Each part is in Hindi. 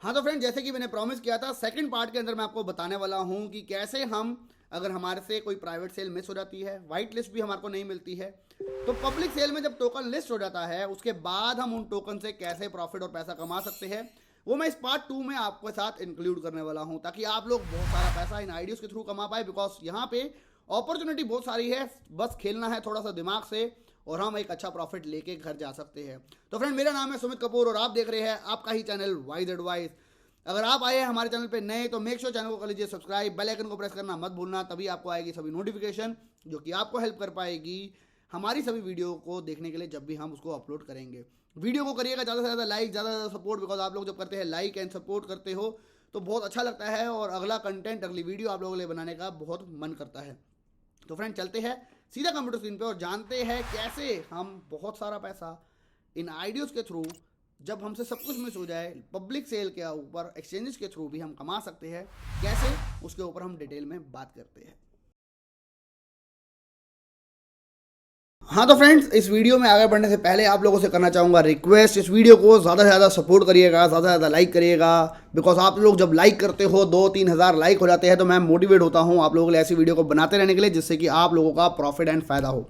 हाँ तो फ्रेंड, जैसे कि मैंने प्रॉमिस किया था, सेकंड पार्ट के अंदर मैं आपको बताने वाला हूँ कि कैसे हम, अगर हमारे से कोई प्राइवेट सेल मिस हो जाती है, वाइट लिस्ट भी हमारे को नहीं मिलती है, तो पब्लिक सेल में जब टोकन लिस्ट हो जाता है उसके बाद हम उन टोकन से कैसे प्रॉफिट और पैसा कमा सकते हैं, वो मैं इस पार्ट 2 में आपके साथ इंक्लूड करने वाला हूँ, ताकि आप लोग बहुत सारा पैसा इन आइडियोज के थ्रू कमा पाए। बिकॉज यहाँ पे अपॉर्चुनिटी बहुत सारी है, बस खेलना है थोड़ा सा दिमाग से और हम एक अच्छा प्रॉफिट लेके घर जा सकते हैं। तो फ्रेंड, मेरा नाम है सुमित कपूर और आप देख रहे हैं आपका ही चैनल वाइज एडवाइस। अगर आप आए हैं हमारे चैनल पे नए तो मेक श्योर चैनल को कर लीजिए सब्सक्राइब, बेल आइकन को प्रेस करना मत भूलना, तभी आपको आएगी सभी नोटिफिकेशन जो कि आपको हेल्प कर पाएगी हमारी सभी वीडियो को देखने के लिए जब भी हम उसको अपलोड करेंगे। वीडियो को करिएगा ज़्यादा से ज़्यादा लाइक, ज़्यादा से ज़्यादा सपोर्ट, बिकॉज आप लोग जब करते हैं लाइक एंड सपोर्ट करते हो तो बहुत अच्छा लगता है और अगला कंटेंट, अगली वीडियो आप लोगों के लिए बनाने का बहुत मन करता है। तो फ्रेंड, चलते हैं सीधा कंप्यूटर स्क्रीन पे और जानते हैं कैसे हम बहुत सारा पैसा इन आइडियोज के थ्रू, जब हमसे सब कुछ मिस हो जाए, पब्लिक सेल के ऊपर एक्सचेंजेस के थ्रू भी हम कमा सकते हैं, कैसे उसके ऊपर हम डिटेल में बात करते हैं। हाँ तो फ्रेंड्स, इस वीडियो में आगे बढ़ने से पहले आप लोगों से करना चाहूँगा रिक्वेस्ट, इस वीडियो को ज़्यादा से ज़्यादा सपोर्ट करिएगा, ज़्यादा से ज़्यादा लाइक करिएगा। बिकॉज आप लोग जब लाइक करते हो 2-3 हज़ार लाइक हो जाते हैं तो मैं मोटिवेट होता हूँ आप लोगों के लिए ऐसी वीडियो को बनाते रहने के लिए, जिससे कि आप लोगों का प्रॉफिट एंड फायदा हो।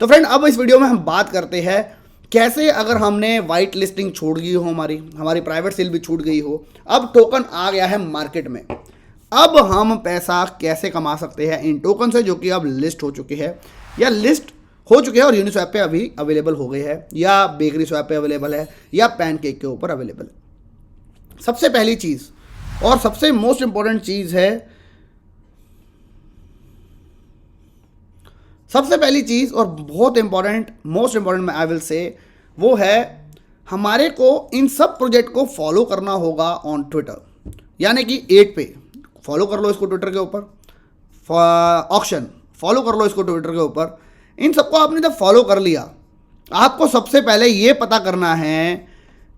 तो फ्रेंड, अब इस वीडियो में हम बात करते हैं कैसे, अगर हमने वाइट लिस्टिंग छोड़ गई हो, हमारी प्राइवेट सेल भी छूट गई हो, अब टोकन आ गया है मार्केट में, अब हम पैसा कैसे कमा सकते हैं इन टोकन से जो कि अब लिस्ट हो चुके हैं या लिस्ट हो चुके हैं और यूनिस्वैप पे अभी अवेलेबल हो गए हैं या बेकरी स्वैप पे अवेलेबल है या पैनकेक के ऊपर अवेलेबल है। सबसे पहली चीज़ और सबसे मोस्ट इंपॉर्टेंट चीज़ है, सबसे पहली चीज़ और बहुत important, most important I will say, वो है हमारे को इन सब प्रोजेक्ट को फॉलो करना होगा ऑन ट्विटर, यानी कि 8 पे फॉलो कर लो इसको ट्विटर के ऊपर, ऑक्शन फॉलो कर लो इसको ट्विटर के ऊपर। इन सबको आपने जब फॉलो कर लिया, आपको सबसे पहले ये पता करना है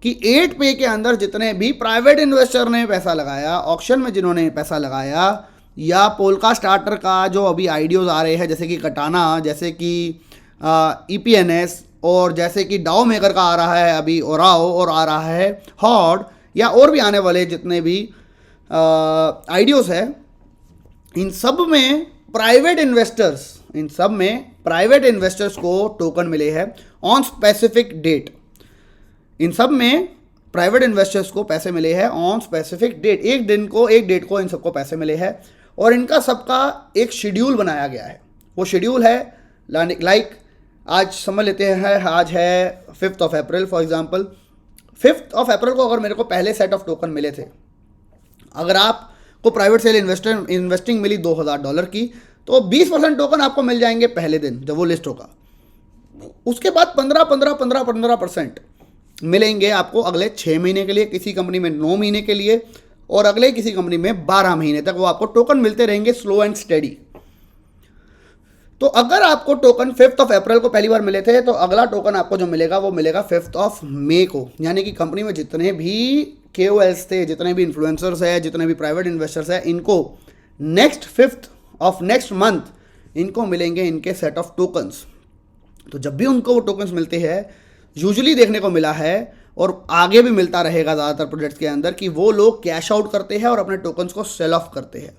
कि 8 पे के अंदर जितने भी प्राइवेट इन्वेस्टर ने पैसा लगाया, ऑक्शन में जिन्होंने पैसा लगाया, या पोलका स्टार्टर का जो अभी आइडियोज़ आ रहे हैं जैसे कि कटाना, जैसे कि EPNS, और जैसे कि डाओ मेकर का आ रहा है अभी ओराओ, और आ रहा है हॉड, या और भी आने वाले जितने भी आइडियोज़ है, इन सब में प्राइवेट इन्वेस्टर्स को टोकन मिले हैं ऑन स्पेसिफिक डेट। इन सब में प्राइवेट इन्वेस्टर्स को पैसे मिले हैं ऑन स्पेसिफिक डेट, एक डेट को इन सबको पैसे मिले हैं और इनका सबका एक शेड्यूल बनाया गया है। वो शेड्यूल है लाइक आज समझ लेते हैं, आज है 5th of April for example. 5th of April को अगर मेरे को पहले सेट ऑफ टोकन मिले थे, अगर आपको प्राइवेट सेल इन्वेस्टिंग मिली $2000 की, तो 20% टोकन आपको मिल जाएंगे पहले दिन जब वो लिस्ट होगा। उसके बाद 15% मिलेंगे आपको अगले 6 महीने के लिए, किसी कंपनी में 9 महीने के लिए, और अगले किसी कंपनी में 12 महीने तक वो आपको टोकन मिलते रहेंगे स्लो एंड स्टेडी। तो अगर आपको टोकन 5th ऑफ अप्रैल को पहली बार मिले थे, तो अगला टोकन आपको जो मिलेगा वो मिलेगा 5th ऑफ मई को, यानी कि कंपनी में जितने भी KOLs थे, जितने भी इन्फ्लुएंसर्स हैं, जितने भी प्राइवेट इन्वेस्टर्स हैं, इनको next 5th of next month इनको मिलेंगे इनके सेट ऑफ टोकन्स। तो जब भी उनको वो टोकन्स मिलते हैं, यूजुअली देखने को मिला है और आगे भी मिलता रहेगा ज़्यादातर प्रोजेक्ट्स के अंदर, कि वो लोग कैश आउट करते हैं और अपने टोकन्स को सेल ऑफ करते हैं।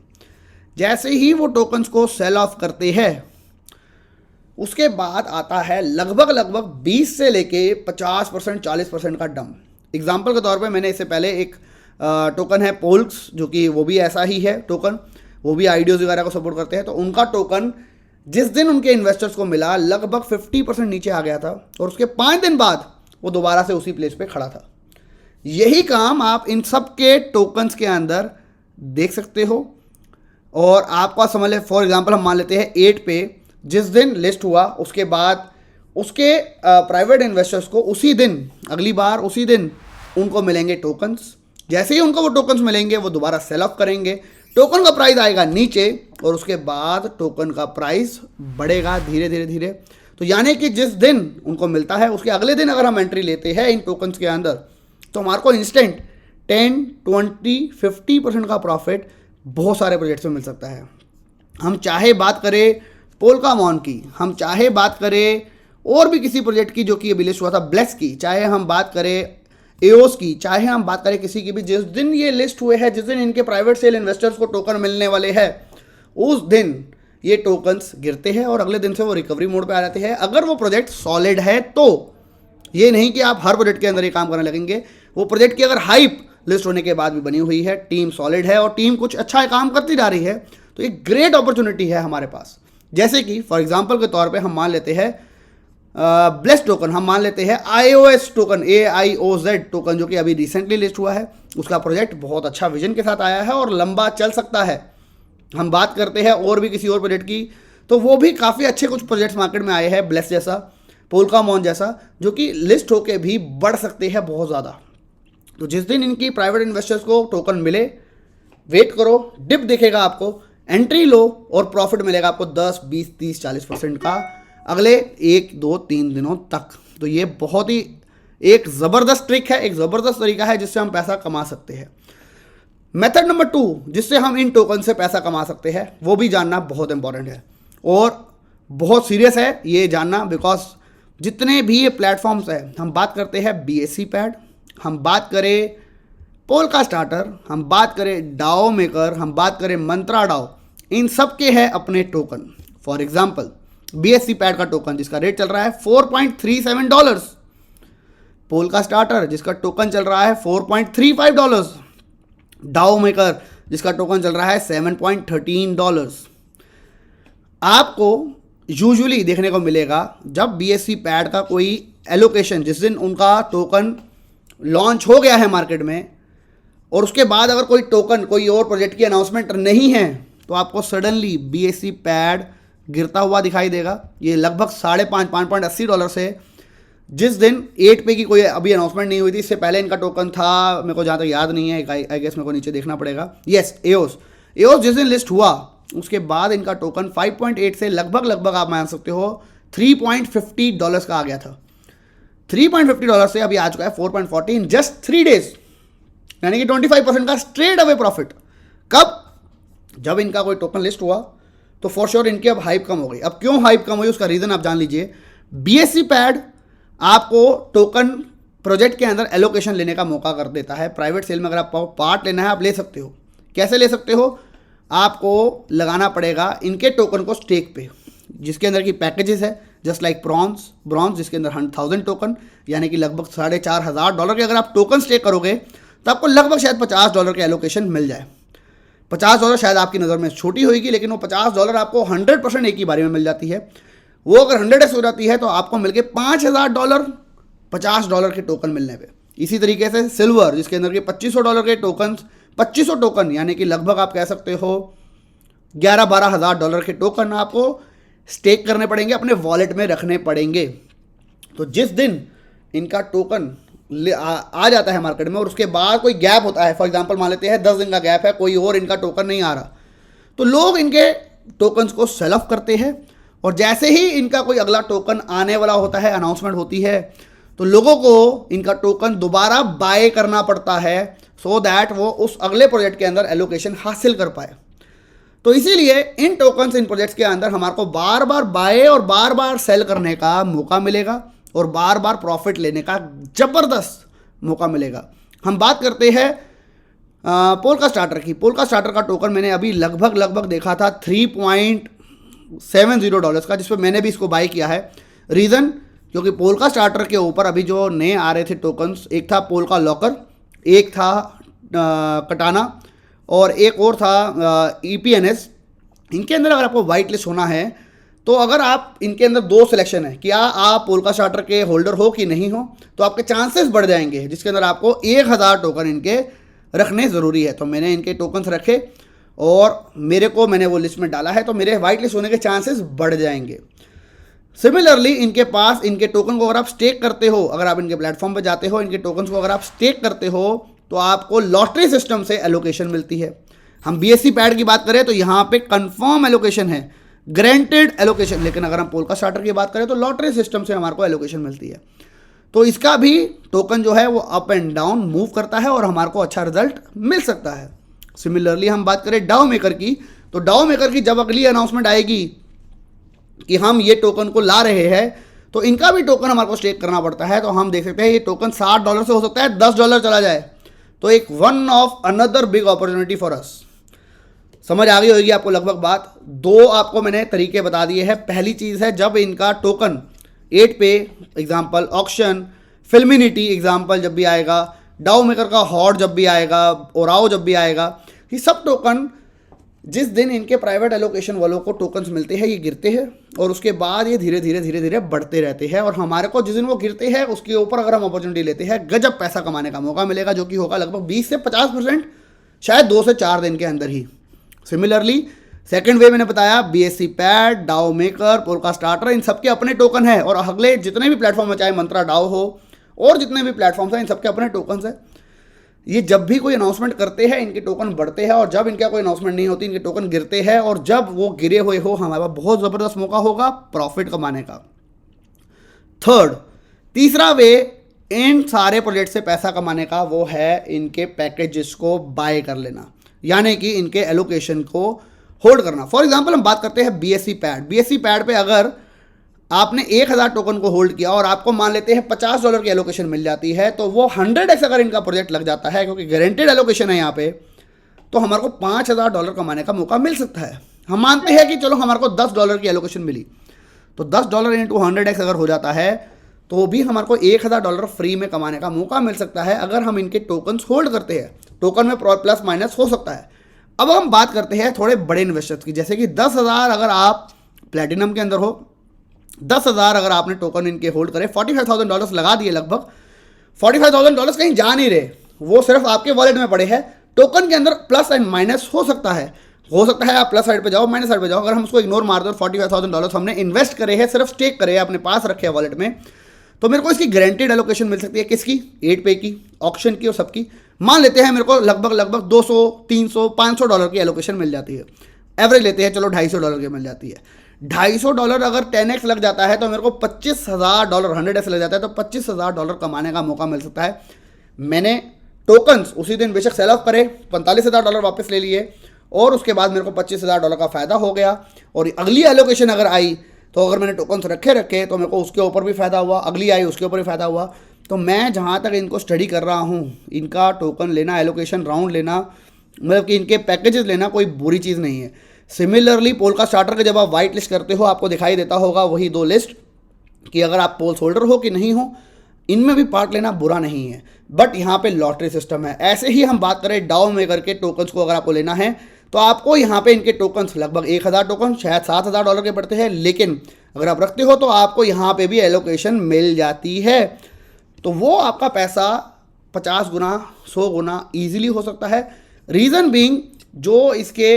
जैसे ही वो टोकन्स को सेल ऑफ करते हैं, उसके बाद आता है लगभग 20 से लेके 50% 40% का डंप। एग्जाम्पल के तौर पे मैंने इससे पहले एक टोकन है पोल्स, जो कि वो भी ऐसा ही है टोकन, वो भी आइडियोज वगैरह को सपोर्ट करते हैं। तो उनका टोकन जिस दिन उनके इन्वेस्टर्स को मिला, लगभग 50% नीचे आ गया था और उसके 5 दिन बाद वो दोबारा से उसी प्लेस पे खड़ा था। यही काम आप इन सब के टोकन्स के अंदर देख सकते हो। और आपका समझ ले, फॉर एग्जांपल हम मान लेते हैं 8 पे जिस दिन लिस्ट हुआ, उसके बाद उसके प्राइवेट इन्वेस्टर्स को उसी दिन, अगली बार उसी दिन उनको मिलेंगे टोकन्स। जैसे ही उनको वो टोकन्स मिलेंगे, वो दोबारा सेल ऑफ करेंगे, टोकन का प्राइस आएगा नीचे और उसके बाद टोकन का प्राइस बढ़ेगा धीरे धीरे। तो यानी कि जिस दिन उनको मिलता है उसके अगले दिन अगर हम एंट्री लेते हैं इन टोकन्स के अंदर, तो हमारे को इंस्टेंट 10, 20, 50% का प्रॉफिट बहुत सारे प्रोजेक्ट्स में मिल सकता है। हम चाहे बात करें पोलकामॉन की, हम चाहे बात करें और भी किसी प्रोजेक्ट की जो कि अभी लिस्ट हुआ था ब्लेक्स की, चाहे हम बात करें एओस की, चाहे हम बात करें किसी की भी, जिस दिन ये लिस्ट हुए हैं, जिस दिन इनके प्राइवेट सेल इन्वेस्टर्स को टोकन मिलने वाले हैं, उस दिन ये टोकन्स गिरते हैं और अगले दिन से वो रिकवरी मोड पे आ जाते हैं। अगर वो प्रोजेक्ट सॉलिड है तो, ये नहीं कि आप हर प्रोजेक्ट के अंदर ये काम करने लगेंगे। वो प्रोजेक्ट की अगर हाइप लिस्ट होने के बाद भी बनी हुई है, टीम सॉलिड है और टीम कुछ अच्छा काम करती जा रही है, तो एक ग्रेट अपॉर्चुनिटी है हमारे पास। जैसे कि फॉर एग्जांपल के तौर पे हम मान लेते हैं ब्लेस टोकन, हम मान लेते हैं आईओएस टोकन, AIOZ टोकन, जो कि अभी रिसेंटली लिस्ट हुआ है। उसका प्रोजेक्ट बहुत अच्छा विजन के साथ आया है और लंबा चल सकता है। हम बात करते हैं और भी किसी और प्रोजेक्ट की, तो वो भी काफ़ी अच्छे कुछ प्रोजेक्ट्स मार्केट में आए हैं, ब्लेस जैसा, पोलकामॉन जैसा, जो कि लिस्ट होके भी बढ़ सकते हैं बहुत ज़्यादा। तो जिस दिन इनकी प्राइवेट इन्वेस्टर्स को टोकन मिले, वेट करो, डिप दिखेगा आपको, एंट्री लो और प्रॉफिट मिलेगा आपको 10, 20, 30, 40% का अगले 1, 2, 3 दिनों तक। तो ये बहुत ही एक ज़बरदस्त ट्रिक है, एक ज़बरदस्त तरीका है जिससे हम पैसा कमा सकते हैं। मेथड नंबर 2 जिससे हम इन टोकन से पैसा कमा सकते हैं, वो भी जानना बहुत इंपॉर्टेंट है और बहुत सीरियस है ये जानना, बिकॉज जितने भी ये प्लेटफॉर्म्स हैं, हम बात करते हैं BSC पैड, हम बात करें पोलका स्टार्टर, हम बात करें डाओ मेकर, हम बात करें मंत्रा डाओ, इन सब के हैं अपने token. For example BSC pad का टोकन जिसका रेट चल रहा है $4.37, पोलका स्टार्टर जिसका टोकन चल रहा है $4.35, डाओ मेकर जिसका टोकन चल रहा है $7.13। आपको यूजुअली देखने को मिलेगा जब BSC पैड का कोई एलोकेशन, जिस दिन उनका टोकन लॉन्च हो गया है मार्केट में और उसके बाद अगर कोई टोकन, कोई और प्रोजेक्ट की अनाउंसमेंट नहीं है, तो आपको सडनली BSC पैड गिरता हुआ दिखाई देगा। ये लगभग $5.80 से, जिस दिन 8 पे की कोई अभी अनाउंसमेंट नहीं हुई थी, इससे पहले इनका टोकन था, मेरे को जहाँ तक याद नहीं है, आई गेस मेरे को नीचे देखना पड़ेगा, यस एओस जिस दिन लिस्ट हुआ उसके बाद इनका टोकन 5.8 से लगभग आप मान सकते हो $3.50 का आ गया था। $3.50 से अभी आ चुका है 4.40 इन जस्ट 3 डेज, यानी कि 25% का स्ट्रेट अवे प्रॉफिट। कब? जब इनका कोई टोकन लिस्ट हुआ, तो फॉर श्योर इनकी अब हाइप कम हो गई। अब क्यों हाइप कम हुई उसका रीज़न आप जान लीजिए। BSC पैड आपको टोकन प्रोजेक्ट के अंदर एलोकेशन लेने का मौका कर देता है। प्राइवेट सेल में अगर आपको पार्ट लेना है आप ले सकते हो। कैसे ले सकते हो? आपको लगाना पड़ेगा इनके टोकन को स्टेक पे, जिसके अंदर की पैकेजेस है जस्ट लाइक ब्रॉन्ज जिसके अंदर 100,000 टोकन, यानी कि लगभग $4,500 के अगर आप टोकन स्टेक करोगे तो आपको लगभग शायद $50 के एलोकेशन मिल जाए। $50 शायद आपकी नज़र में छोटी होगी, लेकिन वो $50 आपको 100% एक ही बारे में मिल जाती है। वो अगर 100x हो जाती है तो आपको मिलके $5,000 $50 के टोकन मिलने पे। इसी तरीके से सिल्वर जिसके अंदर के $2,500 के टोकन, 2500 टोकन, यानी कि लगभग आप कह सकते हो $11,000 $12,000 के टोकन आपको स्टेक करने पड़ेंगे, अपने वॉलेट में रखने पड़ेंगे। तो जिस दिन इनका टोकन आ जाता है मार्केट में और उसके बाद कोई गैप होता है, फॉर एग्जांपल मान लेते हैं 10 दिन का गैप है, कोई और इनका टोकन नहीं आ रहा, तो लोग इनके टोकन्स को सेल ऑफ करते हैं और जैसे ही इनका कोई अगला टोकन आने वाला होता है, अनाउंसमेंट होती है, तो लोगों को इनका टोकन दोबारा बाय करना पड़ता है सो दैट वो उस अगले प्रोजेक्ट के अंदर एलोकेशन हासिल कर पाए। तो इसीलिए इन टोकन्स, इन प्रोजेक्ट्स के अंदर हमारे को बार बार बाय और बार बार सेल करने का मौका मिलेगा और बार बार प्रॉफिट लेने का ज़बरदस्त मौका मिलेगा। हम बात करते हैं पोलका स्टार्टर की। पोलका स्टार्टर का टोकन मैंने अभी लगभग देखा था $3.70 का, जिस पर मैंने भी इसको बाय किया है। रीज़न, क्योंकि पोलका स्टार्टर के ऊपर अभी जो नए आ रहे थे टोकन्स, एक था पोलका लॉकर, एक था कटाना और एक और था EPNS। इनके अंदर अगर आपको वाइट लिस्ट होना है तो अगर आप इनके अंदर 2 सिलेक्शन है, क्या आप पोलका स्टार्टर के होल्डर हो कि नहीं हो, तो आपके चांसेस बढ़ जाएंगे, जिसके अंदर आपको 1000 टोकन इनके रखने ज़रूरी है। तो मैंने इनके टोकन्स रखे और मैंने वो लिस्ट में डाला है, तो मेरे वाइट लिस्ट होने के चांसेस बढ़ जाएंगे। सिमिलरली इनके पास इनके टोकन को अगर आप स्टेक करते हो, अगर आप इनके प्लेटफॉर्म पर जाते हो, इनके टोकन्स को अगर आप स्टेक करते हो तो आपको लॉटरी सिस्टम से एलोकेशन मिलती है। हम BSC पैड की बात करें तो यहाँ पे कंफर्म एलोकेशन है, ग्रांटेड एलोकेशन, लेकिन अगर हम पोलका स्टार्टर की बात करें तो लॉटरी सिस्टम से हमारे को एलोकेशन मिलती है। तो इसका भी टोकन जो है वो अप एंड डाउन मूव करता है और हमारे को अच्छा रिजल्ट मिल सकता है। सिमिलरली हम बात करें डाओ मेकर की, तो डाओ मेकर की जब अगली अनाउंसमेंट आएगी कि हम ये टोकन को ला रहे हैं, तो इनका भी टोकन हमारे को स्टेक करना पड़ता है। तो हम देख सकते हैं ये टोकन $60 से हो सकता है $10 चला जाए, तो एक one of another big opportunity for us. समझ आ गई होगी आपको लगभग बात। दो आपको मैंने तरीके बता दिए हैं। पहली चीज़ है जब इनका टोकन 8पे एग्जाम्पल, ऑक्शन, फिल्मिनिटी एग्जाम्पल जब भी आएगा, डाउ मेकर का हॉट जब भी आएगा, ओराओ जब भी आएगा, ये सब टोकन जिस दिन इनके प्राइवेट एलोकेशन वालों को टोकन्स मिलते हैं ये गिरते हैं और उसके बाद ये धीरे धीरे बढ़ते रहते हैं। और हमारे को जिस दिन वो गिरते हैं उसके ऊपर अगर हम अपॉर्चुनिटी लेते हैं गजब पैसा कमाने का मौका मिलेगा, जो कि होगा लगभग 20 से 50%, शायद 2 से 4 दिन के अंदर ही। सिमिलरली सेकंड वे मैंने बताया, BSC pad, DAO Maker, Polkastarter, इन सबके अपने टोकन है। और अगले जितने भी प्लेटफॉर्म है, चाहे मंत्रा डाओ हो और जितने भी प्लेटफॉर्म्स हैं, इन सबके अपने टोकन्स है। ये जब भी कोई अनाउंसमेंट करते हैं इनके टोकन बढ़ते हैं, और जब इनका कोई अनाउंसमेंट नहीं होती इनके टोकन गिरते हैं। और जब वो गिरे हुए हो हमारे पास बहुत ज़बरदस्त मौका होगा प्रॉफिट कमाने का। तीसरा वे इन सारे प्रोजेक्ट से पैसा कमाने का, वो है इनके पैकेजेस को बाय कर लेना, यानी कि इनके एलोकेशन को होल्ड करना। फॉर एग्जाम्पल हम बात करते हैं BSC पैड। BSC पैड पे अगर आपने 1000 टोकन को होल्ड किया और आपको मान लेते हैं $50 की एलोकेशन मिल जाती है, तो वो 100x अगर इनका प्रोजेक्ट लग जाता है, क्योंकि गारंटेड एलोकेशन है यहाँ पे, तो हमारे को $5000 कमाने का मौका मिल सकता है। हम मानते हैं कि चलो हमारे को $10 की एलोकेशन मिली, तो $10 इंटू 100x अगर हो जाता है तो भी हमारे को $1000 फ्री में कमाने का मौका मिल सकता है अगर हम इनके टोकन्स होल्ड करते हैं। टोकन में प्लस माइनस हो सकता है। अब हम बात करते हैं थोड़े बड़े इन्वेस्टर्स की, जैसे कि 10,000 अगर आप प्लेटिनम के अंदर हो, 10,000 अगर आपने टोकन इनके होल्ड करे, $45,000 लगा दिए, लगभग $45,000 कहीं जा नहीं रहे, वो सिर्फ आपके वॉलेट में पड़े हैं। टोकन के अंदर प्लस एंड माइनस हो सकता है आप प्लस साइड पे जाओ, माइनस साइड पे जाओ। अगर हम उसको इग्नोर मार दो, $45,000 हमने इन्वेस्ट करे हैं, सिर्फ स्टेक करे हैं, अपने पास रखे हैं वॉलेट में, तो मेरे को इसकी गारंटेड एलोकेशन मिल सकती है। किसकी? 8पे की, ऑक्शन की और सबकी। मान लेते हैं मेरे को लगभग 200, 300, $500 की एलोकेशन मिल जाती है। एवरेज लेते हैं चलो $250 की मिल जाती है। $250 अगर 10x लग जाता है तो मेरे को $25,000, 100x लग जाता है तो $25,000 कमाने का मौका मिल सकता है। मैंने टोकन्स उसी दिन बेशक सेल ऑफ करे, $45,000 वापस ले लिए और उसके बाद मेरे को $25,000 का फ़ायदा हो गया। और अगली एलोकेशन अगर आई तो अगर मैंने टोकन्स रखे तो मेरे को उसके ऊपर भी फ़ायदा हुआ, अगली आई उसके ऊपर भी फ़ायदा हुआ। तो मैं जहाँ तक इनको स्टडी कर रहा हूँ, इनका टोकन लेना, एलोकेशन राउंड लेना, मतलब कि इनके पैकेजेस लेना कोई बुरी चीज़ नहीं है। सिमिलरली पोल्का स्टार्टर के जब आप वाइट लिस्ट करते हो आपको दिखाई देता होगा वही 2 लिस्ट कि अगर आप पोल्स होल्डर हो कि नहीं हो, इनमें भी पार्ट लेना बुरा नहीं है। बट यहाँ पे लॉटरी सिस्टम है। ऐसे ही हम बात करें डाउ मेकर के टोकन्स को अगर आपको लेना है तो आपको यहाँ पे इनके टोकन्स लगभग 1000 टोकन शायद $7,000 के पड़ते हैं, लेकिन अगर आप रखते हो तो आपको यहाँ पे भी एलोकेशन मिल जाती है। तो वो आपका पैसा 50 गुना 100 गुना ईजिली हो सकता है। रीज़न बीइंग जो इसके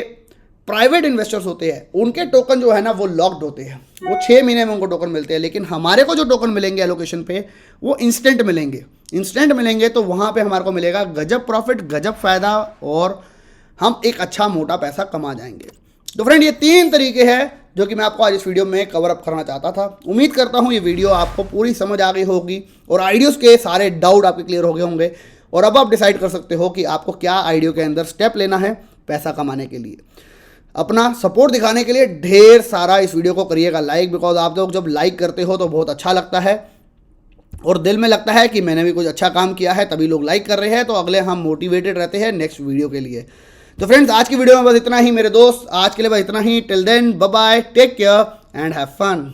प्राइवेट इन्वेस्टर्स होते हैं उनके टोकन जो है ना वो लॉक्ड होते हैं, वो 6 महीने में उनको टोकन मिलते हैं। लेकिन हमारे को जो टोकन मिलेंगे एलोकेशन पे वो इंस्टेंट मिलेंगे तो वहाँ पे हमारे को मिलेगा गजब प्रॉफिट, गजब फ़ायदा और हम एक अच्छा मोटा पैसा कमा जाएंगे। तो फ्रेंड ये 3 तरीके हैं जो कि मैं आपको आज इस वीडियो में कवर अप करना चाहता था। उम्मीद करता हूँ ये वीडियो आपको पूरी समझ आ गई होगी और आइडियोज़ के सारे डाउट आपके क्लियर हो गए होंगे और अब आप डिसाइड कर सकते हो कि आपको क्या आइडियो के अंदर स्टेप लेना है पैसा कमाने के लिए। अपना सपोर्ट दिखाने के लिए ढेर सारा इस वीडियो को करिएगा लाइक, बिकॉज आप लोग जब लाइक करते हो तो बहुत अच्छा लगता है और दिल में लगता है कि मैंने भी कुछ अच्छा काम किया है, तभी लोग लाइक कर रहे हैं, तो अगले हम मोटिवेटेड रहते हैं नेक्स्ट वीडियो के लिए। तो फ्रेंड्स आज की वीडियो में बस इतना ही मेरे दोस्त, आज के लिए बस इतना ही। Till then bye bye, take care and have fun.